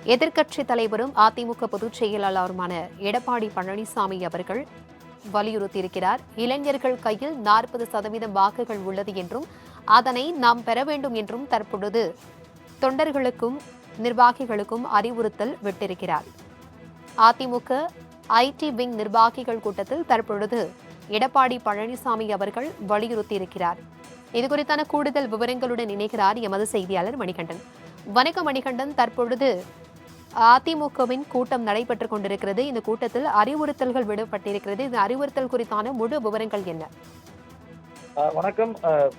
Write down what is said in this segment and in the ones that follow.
எதிர்க்கட்சி தலைவரும் அதிமுக பொதுச் செயலாளருமான எடப்பாடி பழனிசாமி அவர்கள் வலியுறுத்தியிருக்கிறார். இளைஞர்கள் கையில் 40% வாக்குகள் உள்ளது என்றும் அதனை நாம் பெற வேண்டும் என்றும் தற்பொழுது தொண்டர்களுக்கும் நிர்வாகிகளுக்கும் அறிவுறுத்தல் விட்டிருக்கிறார். அதிமுக ஐடி விங் நிர்வாகிகள் கூட்டத்தில் தற்பொழுது எடப்பாடி பழனிசாமி அவர்கள் வலியுறுத்தியிருக்கிறார். இதுகுறித்தான கூடுதல் விவரங்களுடன் இணைகிறார் எமது செய்தியாளர் மணிகண்டன். வணக்கம் மணிகண்டன், தற்பொழுது அதிமுகவின் கூட்டம் நடைபெற்றுக் கொண்டிருக்கிறது. இந்த கூட்டத்தில் அறிவுறுத்தல்கள் விடப்பட்டிருக்கிறது. இந்த அறிவுறுத்தல் குறித்தான முழு விவரங்கள் என்ன? வணக்கம்.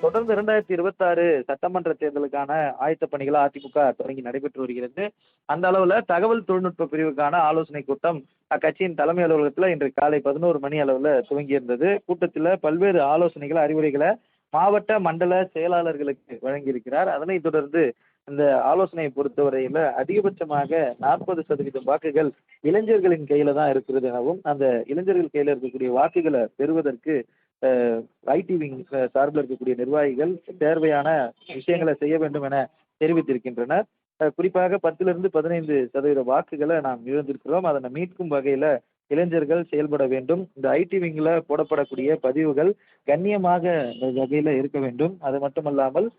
தொடர்ந்து 2026 சட்டமன்ற தேர்தலுக்கான ஆயத்த பணிகளை அதிமுக தொடங்கி நடைபெற்று வருகிறது. அந்த அளவுல தகவல் தொழில்நுட்ப பிரிவுக்கான ஆலோசனை கூட்டம் அக்கட்சியின் தலைமை அலுவலகத்துல இன்று காலை 11 மணி அளவுல துவங்கி இருந்தது. கூட்டத்துல பல்வேறு ஆலோசனைகள், அறிவுரைகளை மாவட்ட மண்டல செயலாளர்களுக்கு வழங்கியிருக்கிறார். அதனைத் தொடர்ந்து இந்த ஆலோசனையை பொறுத்தவரையில அதிகபட்சமாக 40% வாக்குகள் இளைஞர்களின் கையில தான் இருக்கிறது எனவும், அந்த இளைஞர்கள் கையில இருக்கக்கூடிய வாக்குகளை பெறுவதற்கு ஐடி விங் சார்பில் இருக்கக்கூடிய நிர்வாகிகள் தேவையான விஷயங்களை செய்ய வேண்டும் என தெரிவித்திருக்கின்றனர். குறிப்பாக 10லிருந்து 15% வாக்குகளை நாம் இழந்திருக்கிறோம். அதனை மீட்கும் வகையில இளைஞர்கள் செயல்பட வேண்டும். இந்த ஐடி விங்ல போடப்படக்கூடிய பதிவுகள் கண்ணியமாக வகையில இருக்க வேண்டும். அது மட்டுமல்லாமல்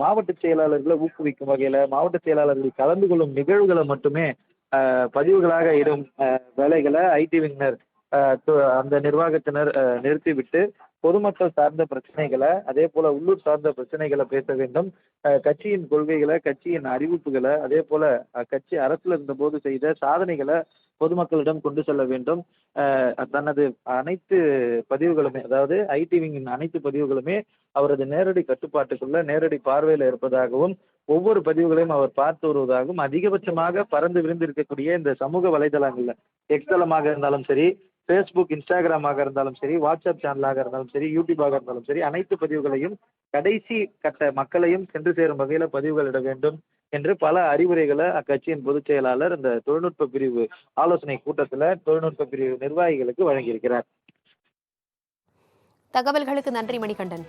மாவட்ட செயலாளர்களை ஊக்குவிக்கும் வகையில மாவட்ட செயலாளர்கள் கலந்து கொள்ளும் நிகழ்வுகளை மட்டுமே பதிவுகளாக இடும் வேலைகளை ஐடி விங்னர் அந்த நிர்வாகத்தினர் நிறுத்திவிட்டு பொதுமக்கள் சார்ந்த பிரச்சனைகளை, அதே போல உள்ளூர் சார்ந்த பிரச்சனைகளை பேச வேண்டும். கட்சியின் கொள்கைகளை, கட்சியின் அறிவிப்புகளை, அதே போல கட்சி அரசுல இருந்த போது செய்த சாதனைகளை பொதுமக்களிடம் கொண்டு செல்ல வேண்டும். தனது அனைத்து பதிவுகளுமே, அதாவது ஐடி விங்கின் அனைத்து பதிவுகளுமே அவரது நேரடி கட்டுப்பாட்டுக்குள்ள, நேரடி பார்வையில இருப்பதாகவும், ஒவ்வொரு பதிவுகளையும் அவர் பார்த்து வருவதாகவும், அதிகபட்சமாக பறந்து விரிந்து இருக்கக்கூடிய இந்த சமூக வலைதளங்கள்ல எக்ஸ் தளமாக இருந்தாலும் சரி, ஃபேஸ்புக், இன்ஸ்டாகிராமாக இருந்தாலும் சரி, வாட்ஸ்அப் சேனலாக இருந்தாலும் சரி, யூடியூபாக இருந்தாலும் சரி, அனைத்து பதிவுகளையும் கடைசி கட்ட மக்களையும் சென்று சேரும் வகையில பதிவுகள் இட வேண்டும் என்று பல அறிவுரைகளை அக்கட்சியின் பொதுச் செயலாளர் இந்த தொழில்நுட்ப பிரிவு ஆலோசனை கூட்டத்துல தொழில்நுட்ப பிரிவு நிர்வாகிகளுக்கு வழங்கியிருக்கிறார். தகவல்களுக்கு நன்றி மணிகண்டன்.